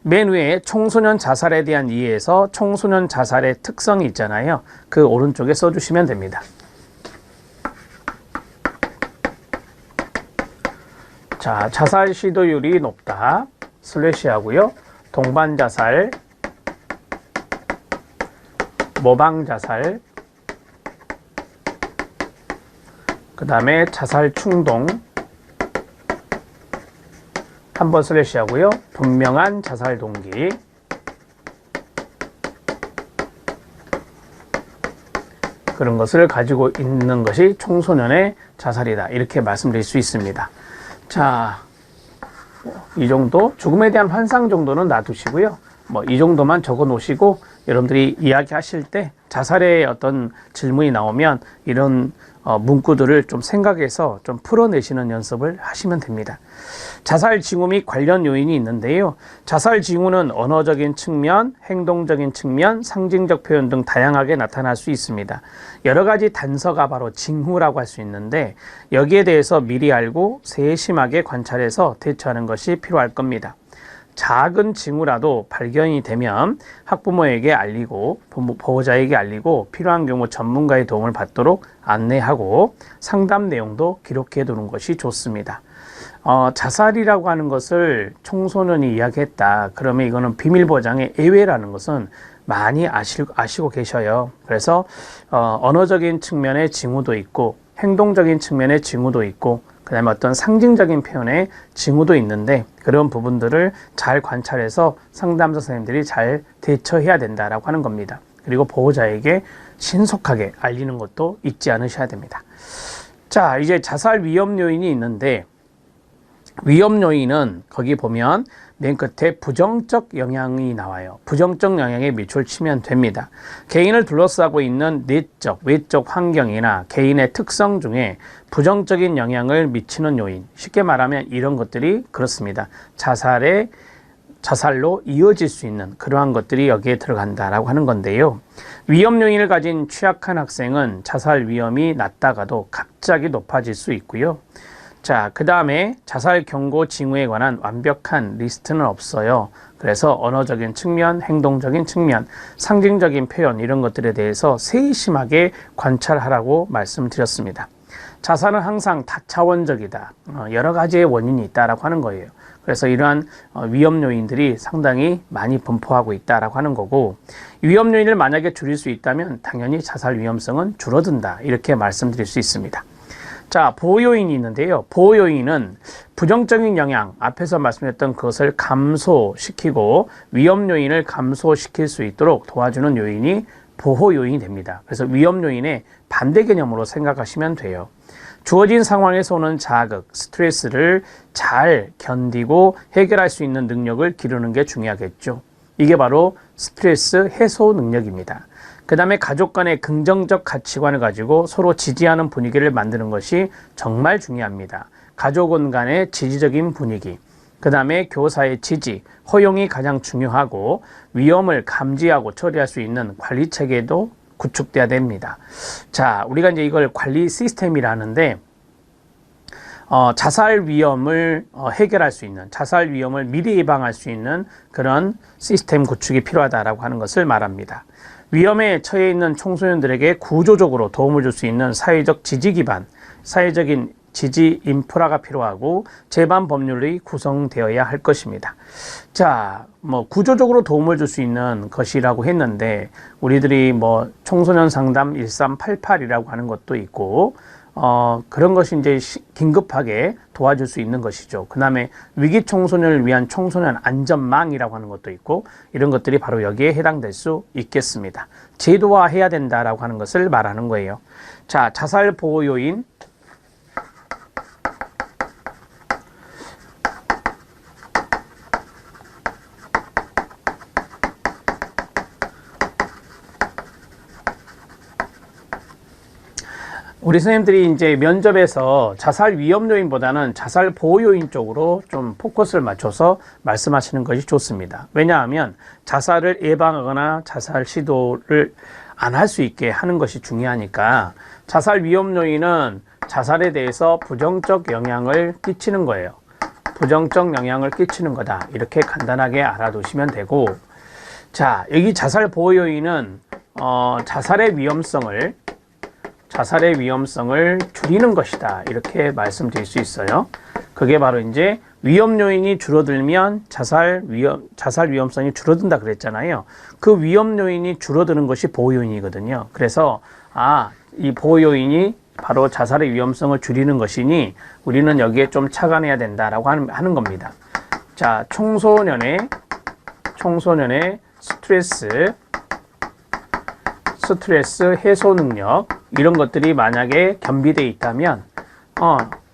맨 위에 청소년 자살에 대한 이해에서 청소년 자살의 특성이 있잖아요. 그 오른쪽에 써주시면 됩니다. 자, 자살 시도율이 높다. 슬래시 하고요. 동반 자살, 모방 자살, 그 다음에 자살 충동, 한번 슬래시 하고요. 분명한 자살 동기, 그런 것을 가지고 있는 것이 청소년의 자살이다. 이렇게 말씀드릴 수 있습니다. 자, 이 정도 죽음에 대한 환상 정도는 놔두시고요. 이 정도만 적어 놓으시고 여러분들이 이야기하실 때 자살의 어떤 질문이 나오면 이런 문구들을 좀 생각해서 좀 풀어내시는 연습을 하시면 됩니다. 자살 징후 및 관련 요인이 있는데요. 자살 징후는 언어적인 측면, 행동적인 측면, 상징적 표현 등 다양하게 나타날 수 있습니다. 여러 가지 단서가 바로 징후라고 할 수 있는데 여기에 대해서 미리 알고 세심하게 관찰해서 대처하는 것이 필요할 겁니다. 작은 징후라도 발견이 되면 학부모에게 알리고 보호자에게 알리고 필요한 경우 전문가의 도움을 받도록 안내하고 상담 내용도 기록해 두는 것이 좋습니다. 자살이라고 하는 것을 청소년이 이야기했다. 그러면 이거는 비밀보장의 예외라는 것은 많이 아시고 계셔요. 그래서 언어적인 측면의 징후도 있고 행동적인 측면의 징후도 있고 그 다음에 어떤 상징적인 표현의 징후도 있는데 그런 부분들을 잘 관찰해서 상담 선생님들이 잘 대처해야 된다라고 하는 겁니다. 그리고 보호자에게 신속하게 알리는 것도 잊지 않으셔야 됩니다. 자, 이제 자살 위험 요인이 있는데 위험 요인은 거기 보면 맨 끝에 부정적 영향이 나와요. 부정적 영향에 밑줄 치면 됩니다. 개인을 둘러싸고 있는 내적, 외적 환경이나 개인의 특성 중에 부정적인 영향을 미치는 요인, 쉽게 말하면 이런 것들이 그렇습니다. 자살로 이어질 수 있는 그러한 것들이 여기에 들어간다라고 하는 건데요. 위험 요인을 가진 취약한 학생은 자살 위험이 낮다가도 갑자기 높아질 수 있고요. 자, 그 다음에 자살 경고 징후에 관한 완벽한 리스트는 없어요. 그래서 언어적인 측면, 행동적인 측면, 상징적인 표현 이런 것들에 대해서 세심하게 관찰하라고 말씀드렸습니다. 자살은 항상 다차원적이다. 여러 가지의 원인이 있다라고 하는 거예요. 그래서 이러한 위험 요인들이 상당히 많이 분포하고 있다라고 하는 거고 위험 요인을 만약에 줄일 수 있다면 당연히 자살 위험성은 줄어든다. 이렇게 말씀드릴 수 있습니다. 자, 보호 요인이 있는데요. 보호 요인은 부정적인 영향, 앞에서 말씀드렸던 그것을 감소시키고 위험 요인을 감소시킬 수 있도록 도와주는 요인이 보호 요인이 됩니다. 그래서 위험 요인의 반대 개념으로 생각하시면 돼요. 주어진 상황에서 오는 자극, 스트레스를 잘 견디고 해결할 수 있는 능력을 기르는 게 중요하겠죠. 이게 바로 스트레스 해소 능력입니다. 그 다음에 가족 간의 긍정적 가치관을 가지고 서로 지지하는 분위기를 만드는 것이 정말 중요합니다. 가족원 간의 지지적인 분위기, 그 다음에 교사의 지지, 허용이 가장 중요하고 위험을 감지하고 처리할 수 있는 관리 체계도 구축돼야 됩니다. 자, 우리가 이제 이걸 관리 시스템이라는데 자살 위험을 해결할 수 있는, 자살 위험을 미리 예방할 수 있는 그런 시스템 구축이 필요하다라고 하는 것을 말합니다. 위험에 처해 있는 청소년들에게 구조적으로 도움을 줄 수 있는 사회적 지지 기반, 사회적인 지지 인프라가 필요하고 제반 법률이 구성되어야 할 것입니다. 자, 구조적으로 도움을 줄 수 있는 것이라고 했는데 우리들이 청소년 상담 1388이라고 하는 것도 있고 그런 것이 이제 긴급하게 도와줄 수 있는 것이죠. 그 다음에 위기 청소년을 위한 청소년 안전망이라고 하는 것도 있고 이런 것들이 바로 여기에 해당될 수 있겠습니다. 제도화해야 된다라고 하는 것을 말하는 거예요. 자, 자살 보호 요인. 우리 선생님들이 이제 면접에서 자살 위험 요인보다는 자살 보호 요인 쪽으로 좀 포커스를 맞춰서 말씀하시는 것이 좋습니다. 왜냐하면 자살을 예방하거나 자살 시도를 안 할 수 있게 하는 것이 중요하니까 자살 위험 요인은 자살에 대해서 부정적 영향을 끼치는 거예요. 부정적 영향을 끼치는 거다. 이렇게 간단하게 알아두시면 되고, 자, 여기 자살 보호 요인은 자살의 위험성을 줄이는 것이다. 이렇게 말씀드릴 수 있어요. 그게 바로 이제 위험 요인이 줄어들면 자살 위험성이 줄어든다 그랬잖아요. 그 위험 요인이 줄어드는 것이 보호 요인이거든요. 그래서 이 보호 요인이 바로 자살의 위험성을 줄이는 것이니 우리는 여기에 좀 착안해야 된다라고 하는 겁니다. 자, 청소년의 스트레스 해소 능력 이런 것들이 만약에 겸비되어 있다면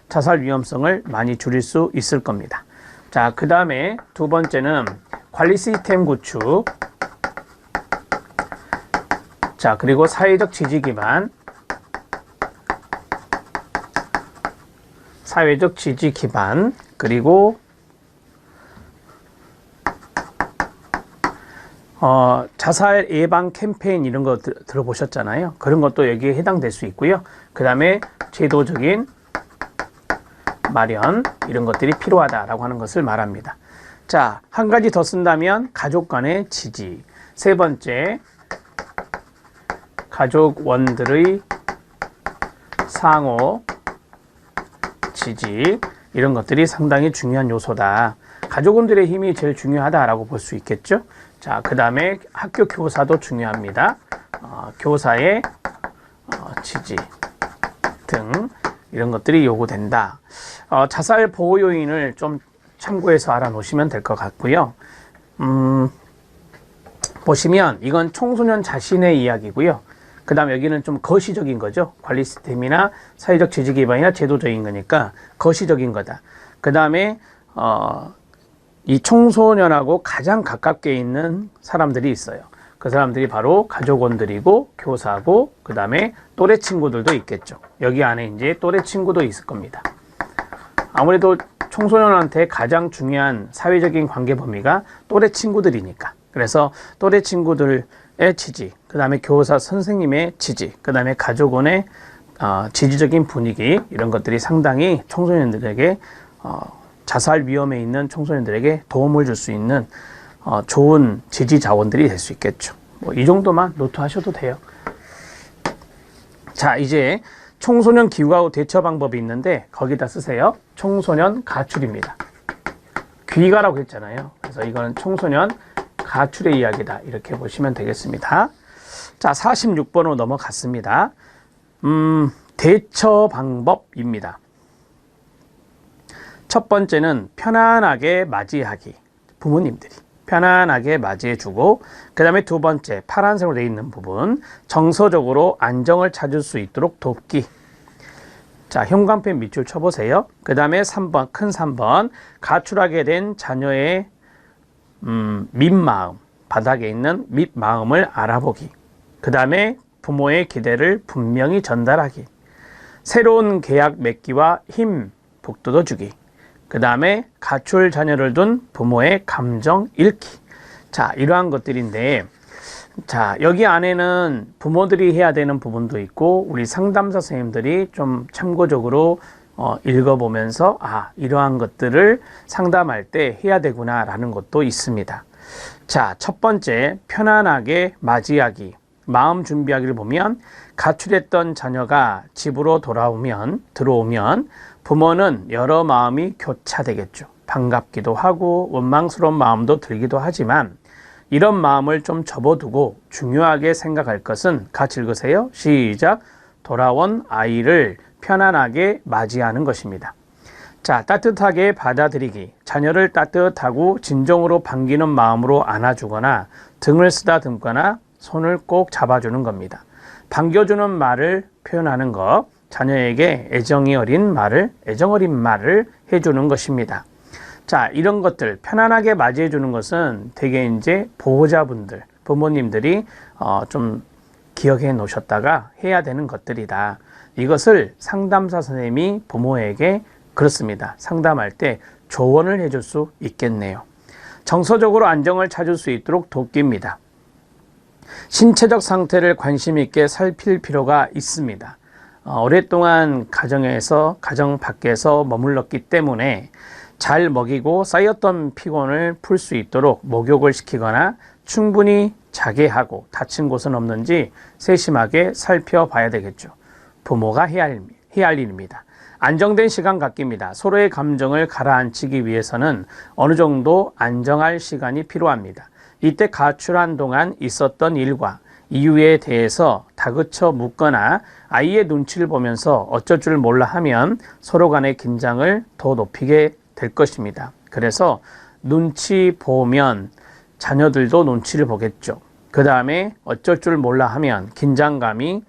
자살 위험성을 많이 줄일 수 있을 겁니다. 자, 그 다음에 두 번째는 관리 시스템 구축. 자, 그리고 사회적 지지 기반, 그리고 자살 예방 캠페인 이런 거 들어보셨잖아요. 그런 것도 여기에 해당될 수 있고요. 그 다음에 제도적인 마련 이런 것들이 필요하다라고 하는 것을 말합니다. 자, 한 가지 더 쓴다면 가족 간의 지지. 세 번째, 가족원들의 상호 지지 이런 것들이 상당히 중요한 요소다. 가족원들의 힘이 제일 중요하다라고 볼 수 있겠죠. 자, 그 다음에 학교 교사도 중요합니다. 교사의 지지 등 이런 것들이 요구된다. 자살 보호 요인을 좀 참고해서 알아놓으시면 될 것 같고요. 보시면 이건 청소년 자신의 이야기고요. 그 다음 여기는 좀 거시적인 거죠. 관리 시스템이나 사회적 지지 기반이나 제도적인 거니까 거시적인 거다. 그 다음에 이 청소년하고 가장 가깝게 있는 사람들이 있어요. 그 사람들이 바로 가족원들이고 교사고 그 다음에 또래 친구들도 있겠죠. 여기 안에 이제 또래 친구도 있을 겁니다. 아무래도 청소년한테 가장 중요한 사회적인 관계 범위가 또래 친구들이니까. 그래서 또래 친구들의 지지, 그 다음에 교사 선생님의 지지, 그 다음에 가족원의 지지적인 분위기 이런 것들이 상당히 청소년들에게 자살 위험에 있는 청소년들에게 도움을 줄 수 있는 좋은 지지 자원들이 될 수 있겠죠. 이 정도만 노트하셔도 돼요. 자, 이제 청소년 기후가후 대처 방법이 있는데 거기다 쓰세요. 청소년 가출입니다. 귀가라고 했잖아요. 그래서 이거는 청소년 가출의 이야기다. 이렇게 보시면 되겠습니다. 자, 46번으로 넘어갔습니다. 대처 방법입니다. 첫 번째는 편안하게 맞이하기. 부모님들이 편안하게 맞이해주고, 그 다음에 두 번째 파란색으로 되어 있는 부분, 정서적으로 안정을 찾을 수 있도록 돕기. 자, 형광펜 밑줄 쳐보세요. 그 다음에 3번, 큰 3번, 가출하게 된 자녀의 밉마음, 바닥에 있는 밉마음을 알아보기. 그 다음에 부모의 기대를 분명히 전달하기. 새로운 계약 맺기와 힘 북돋워주기. 그 다음에 가출 자녀를 둔 부모의 감정 읽기. 자, 이러한 것들인데, 자, 여기 안에는 부모들이 해야 되는 부분도 있고 우리 상담사 선생님들이 좀 참고적으로 읽어보면서 이러한 것들을 상담할 때 해야 되구나 라는 것도 있습니다. 자, 첫 번째 편안하게 맞이하기, 마음 준비하기를 보면 가출했던 자녀가 집으로 들어오면 부모는 여러 마음이 교차되겠죠. 반갑기도 하고 원망스러운 마음도 들기도 하지만 이런 마음을 좀 접어두고 중요하게 생각할 것은 같이 읽으세요. 시작. 돌아온 아이를 편안하게 맞이하는 것입니다. 자, 따뜻하게 받아들이기. 자녀를 따뜻하고 진정으로 반기는 마음으로 안아주거나 등을 쓰다듬거나 손을 꼭 잡아주는 겁니다. 반겨주는 말을 표현하는 것, 자녀에게 애정 어린 말을 해주는 것입니다. 자, 이런 것들 편안하게 맞이해 주는 것은 되게 이제 보호자분들, 부모님들이 좀 기억해 놓으셨다가 해야 되는 것들이다. 이것을 상담사 선생님이 부모에게 그렇습니다. 상담할 때 조언을 해줄 수 있겠네요. 정서적으로 안정을 찾을 수 있도록 돕기입니다. 신체적 상태를 관심 있게 살필 필요가 있습니다. 오랫동안 가정 밖에서 머물렀기 때문에 잘 먹이고 쌓였던 피곤을 풀 수 있도록 목욕을 시키거나 충분히 자게 하고 다친 곳은 없는지 세심하게 살펴봐야 되겠죠. 부모가 해야 할 일입니다. 안정된 시간 갖기입니다. 서로의 감정을 가라앉히기 위해서는 어느 정도 안정할 시간이 필요합니다. 이때 가출한 동안 있었던 일과 이유에 대해서 다그쳐 묻거나 아이의 눈치를 보면서 어쩔 줄 몰라 하면 서로 간의 긴장을 더 높이게 될 것입니다. 그래서 눈치 보면 자녀들도 눈치를 보겠죠. 그 다음에 어쩔 줄 몰라 하면 긴장감이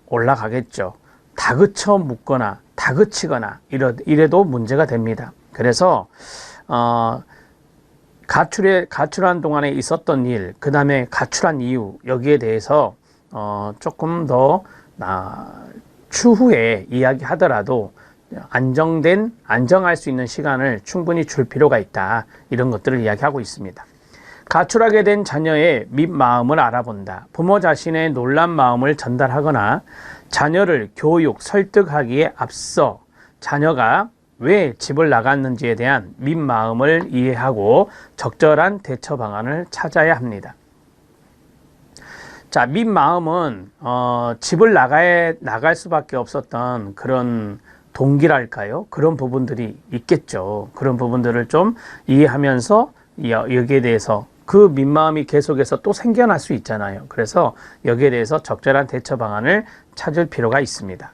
올라가겠죠. 다그쳐 묻거나 다그치거나 이래도 문제가 됩니다. 그래서 가출한 동안에 있었던 일, 그 다음에 가출한 이유, 여기에 대해서 조금 더 추후에 이야기하더라도 안정할 수 있는 시간을 충분히 줄 필요가 있다. 이런 것들을 이야기하고 있습니다. 가출하게 된 자녀의 밉마음을 알아본다. 부모 자신의 놀란 마음을 전달하거나 자녀를 교육, 설득하기에 앞서 자녀가 왜 집을 나갔는지에 대한 밉마음을 이해하고 적절한 대처 방안을 찾아야 합니다. 자, 밉마음은 집을 나갈 수밖에 없었던 그런 동기랄까요? 그런 부분들이 있겠죠. 그런 부분들을 좀 이해하면서 여기에 대해서 그 밉마음이 계속해서 또 생겨날 수 있잖아요. 그래서 여기에 대해서 적절한 대처 방안을 찾을 필요가 있습니다.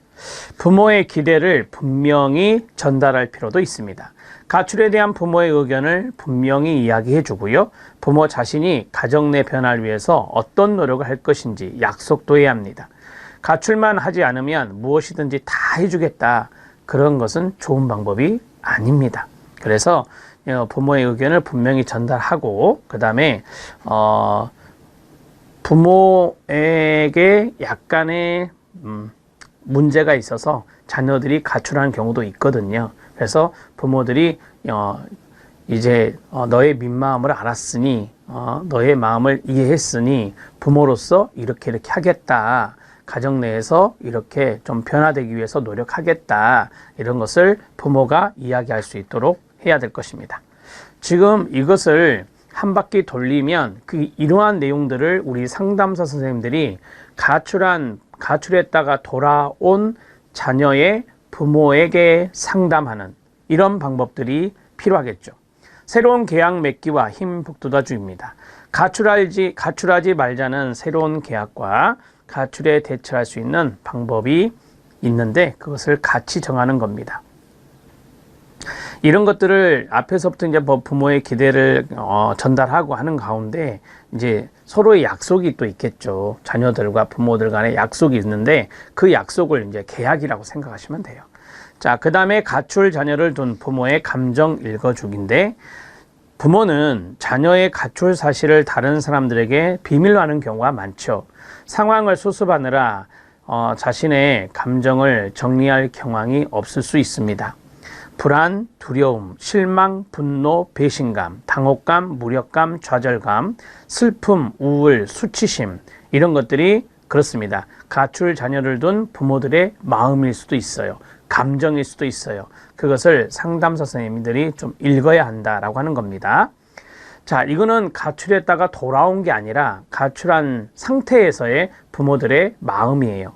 부모의 기대를 분명히 전달할 필요도 있습니다. 가출에 대한 부모의 의견을 분명히 이야기해 주고요. 부모 자신이 가정 내 변화를 위해서 어떤 노력을 할 것인지 약속도 해야 합니다. 가출만 하지 않으면 무엇이든지 다 해주겠다. 그런 것은 좋은 방법이 아닙니다. 그래서 부모의 의견을 분명히 전달하고 그 다음에 부모에게 약간의 문제가 있어서 자녀들이 가출하는 경우도 있거든요. 그래서 부모들이 이제 너의 밉마음을 알았으니 너의 마음을 이해했으니 부모로서 이렇게 하겠다. 가정 내에서 이렇게 좀 변화되기 위해서 노력하겠다. 이런 것을 부모가 이야기할 수 있도록 해야 될 것입니다. 지금 이것을 한 바퀴 돌리면 이러한 내용들을 우리 상담사 선생님들이 가출했다가 돌아온 자녀의 부모에게 상담하는 이런 방법들이 필요하겠죠. 새로운 계약 맺기와 힘 북돋아주입니다. 가출하지 말자는 새로운 계약과 가출에 대처할 수 있는 방법이 있는데 그것을 같이 정하는 겁니다. 이런 것들을 앞에서부터 이제 부모의 기대를 전달하고 하는 가운데 이제 서로의 약속이 또 있겠죠. 자녀들과 부모들 간의 약속이 있는데 그 약속을 이제 계약이라고 생각하시면 돼요. 자, 그 다음에 가출 자녀를 둔 부모의 감정 읽어주기인데 부모는 자녀의 가출 사실을 다른 사람들에게 비밀로 하는 경우가 많죠. 상황을 수습하느라 자신의 감정을 정리할 경황이 없을 수 있습니다. 불안, 두려움, 실망, 분노, 배신감, 당혹감, 무력감, 좌절감, 슬픔, 우울, 수치심 이런 것들이 그렇습니다. 가출 자녀를 둔 부모들의 마음일 수도 있어요. 감정일 수도 있어요. 그것을 상담사 선생님들이 좀 읽어야 한다라고 하는 겁니다. 자, 이거는 가출했다가 돌아온 게 아니라 가출한 상태에서의 부모들의 마음이에요.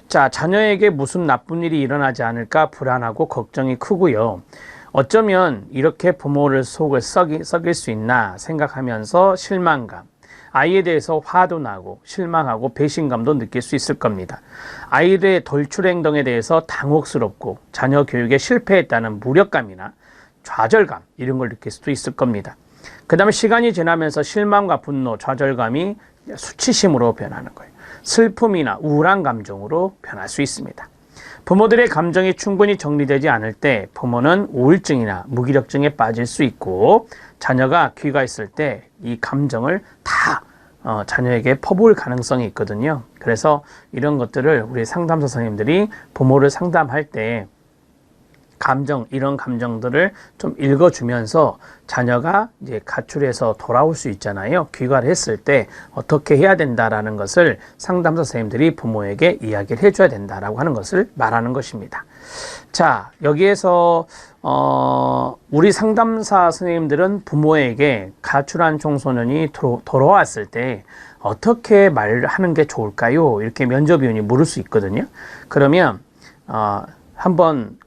자, 자녀에게 무슨 나쁜 일이 일어나지 않을까 불안하고 걱정이 크고요. 어쩌면 이렇게 부모를 속을 썩일 수 있나 생각하면서 실망감, 아이에 대해서 화도 나고 실망하고 배신감도 느낄 수 있을 겁니다. 아이들의 돌출 행동에 대해서 당혹스럽고 자녀 교육에 실패했다는 무력감이나 좌절감 이런 걸 느낄 수도 있을 겁니다. 그 다음에 시간이 지나면서 실망과 분노, 좌절감이 수치심으로 변하는 거예요. 슬픔이나 우울한 감정으로 변할 수 있습니다. 부모들의 감정이 충분히 정리되지 않을 때 부모는 우울증이나 무기력증에 빠질 수 있고 자녀가 귀가했을 때 이 감정을 다 자녀에게 퍼부을 가능성이 있거든요. 그래서 이런 것들을 우리 상담사 선생님들이 부모를 상담할 때 감정, 이런 감정들을 좀 읽어주면서 자녀가 이제 가출해서 돌아올 수 있잖아요. 귀가를 했을 때 어떻게 해야 된다라는 것을 상담사 선생님들이 부모에게 이야기를 해줘야 된다라고 하는 것을 말하는 것입니다. 자, 여기에서 우리 상담사 선생님들은 부모에게 가출한 청소년이 돌아왔을 때 어떻게 말하는 게 좋을까요? 이렇게 면접위원이 물을 수 있거든요. 그러면 한번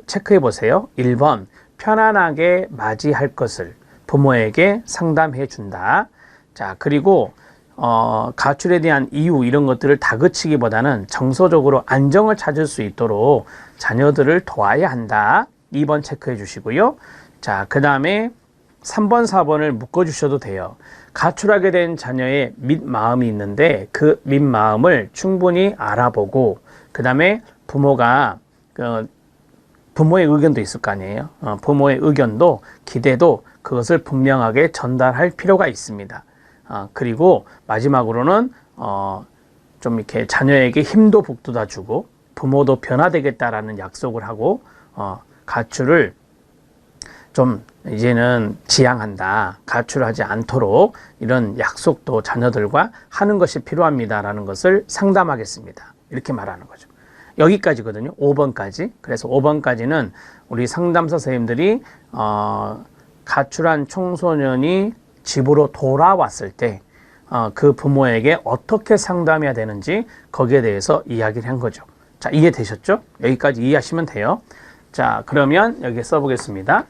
체크해 보세요. 1번, 편안하게 맞이할 것을 부모에게 상담해 준다. 자, 그리고 가출에 대한 이유 이런 것들을 다그치기보다는 정서적으로 안정을 찾을 수 있도록 자녀들을 도와야 한다. 2번 체크해 주시고요. 자, 그 다음에 3번, 4번을 묶어 주셔도 돼요. 가출하게 된 자녀의 밑마음이 있는데 그 밑마음을 충분히 알아보고 그 다음에 부모가 부모의 의견도 있을 거 아니에요. 부모의 의견도 기대도 그것을 분명하게 전달할 필요가 있습니다. 그리고 마지막으로는 좀 이렇게 자녀에게 힘도 북돋아 주고 부모도 변화되겠다라는 약속을 하고 가출을 좀 이제는 지양한다. 가출하지 않도록 이런 약속도 자녀들과 하는 것이 필요합니다라는 것을 상담하겠습니다. 이렇게 말하는 거죠. 여기까지거든요. 5번까지. 그래서 5번까지는 우리 상담사 선생님들이 가출한 청소년이 집으로 돌아왔을 때 그 부모에게 어떻게 상담해야 되는지 거기에 대해서 이야기를 한 거죠. 자, 이해되셨죠? 여기까지 이해하시면 돼요. 자, 그러면 여기 써보겠습니다.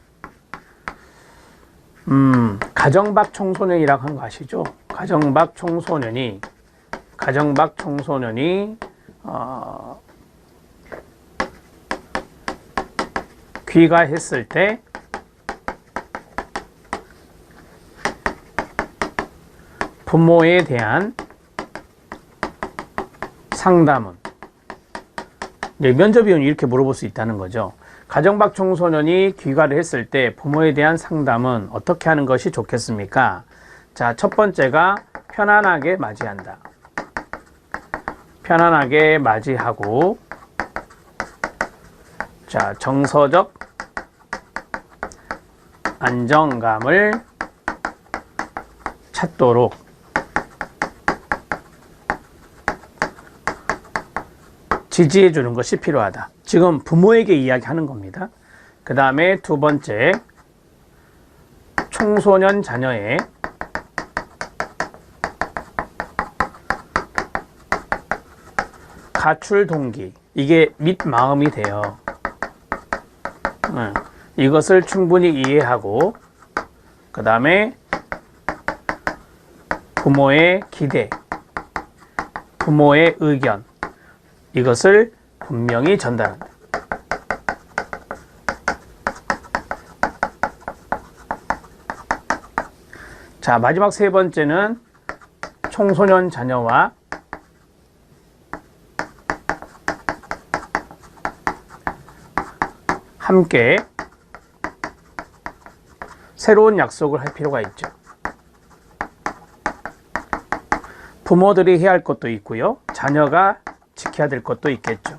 가정밖 청소년이라고 한 거 아시죠? 가정밖 청소년이 귀가했을 때 부모에 대한 상담은 면접위원이 이렇게 물어볼 수 있다는 거죠. 가정밖 청소년이 귀가를 했을 때 부모에 대한 상담은 어떻게 하는 것이 좋겠습니까? 자, 첫 번째가 편안하게 맞이한다. 편안하게 맞이하고, 자, 정서적 안정감을 찾도록 지지해 주는 것이 필요하다. 지금 부모에게 이야기하는 겁니다. 그 다음에 두 번째, 청소년 자녀의 가출 동기, 이게 밑마음이 돼요. 이것을 충분히 이해하고 그 다음에 부모의 기대, 부모의 의견, 이것을 분명히 전달한다. 자, 마지막 세 번째는 청소년 자녀와 함께 새로운 약속을 할 필요가 있죠. 부모들이 해야 할 것도 있고요. 자녀가 지켜야 될 것도 있겠죠.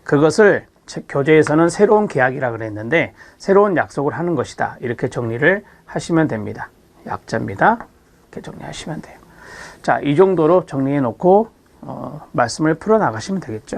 그것을 교재에서는 새로운 계약이라 그랬는데 새로운 약속을 하는 것이다. 이렇게 정리를 하시면 됩니다. 약자입니다. 이렇게 정리하시면 돼요. 자, 이 정도로 정리해 놓고 말씀을 풀어 나가시면 되겠죠.